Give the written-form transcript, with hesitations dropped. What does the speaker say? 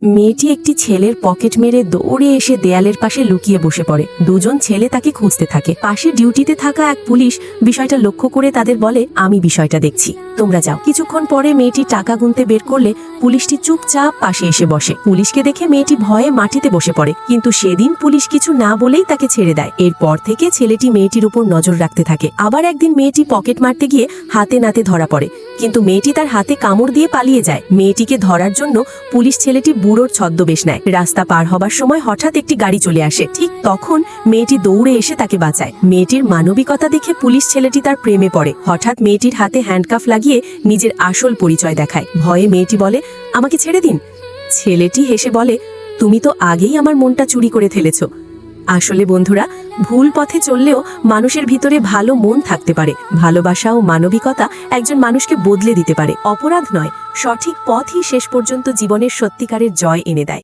মেয়েটি একটি ছেলের পকেট মেরে দৌড়ে এসে দেয়ালের পাশে লুকিয়ে বসে পড়ে। দুজন ছেলে তাকে খুঁজতে থাকে। পাশে ডিউটিতে থাকা এক পুলিশ বিষয়টা লক্ষ্য করে তাদের বলে, আমি বিষয়টা দেখছি, তোমরা যাও। কিছুক্ষণ পরে মেয়েটি টাকা গুনতে বের করলে পুলিশটি চুপচাপ পাশে এসে বসে। পুলিশকে দেখে মেয়েটি ভয়ে মাটিতে বসে পড়ে, কিন্তু সেদিন পুলিশ কিছু না বলেই তাকে ছেড়ে দেয়। এরপর থেকে ছেলেটি মেয়েটির উপর নজর রাখতে থাকে। আবার একদিন মেয়েটি পকেট মারতে গিয়ে হাতে নাতে ধরা পড়ে, কিন্তু মেয়েটি তার হাতে কামড় দিয়ে পালিয়ে যায়। মেয়েটিকে ধরার জন্য পুলিশ ছেলেটি বুড়োর ছদ্মবেশ নেয়। রাস্তা পার হবার সময় হঠাৎ একটি গাড়ি চলে আসে। ঠিক তখন মেয়েটি দৌড়ে এসে তাকে বাঁচায়। মেয়েটির মানবিকতা দেখে পুলিশ ছেলেটি তার প্রেমে পড়ে। হঠাৎ মেয়েটির হাতে হ্যান্ডকাফ লাগিয়ে নিজের আসল পরিচয় দেখায়। ভয়ে মেয়েটি বলে, আমাকে ছেড়ে দিন। ছেলেটি হেসে বলে, তুমি তো আগেই আমার মনটা চুরি করে ফেলেছো। আসলে বন্ধুরা, ভুল পথে চললেও মানুষের ভিতরে ভালো মন থাকতে পারে। ভালোবাসা ও মানবিকতা একজন মানুষকে বদলে দিতে পারে। অপরাধ নয়, সঠিক পথই শেষ পর্যন্ত জীবনের সত্যিকারের জয় এনে দেয়।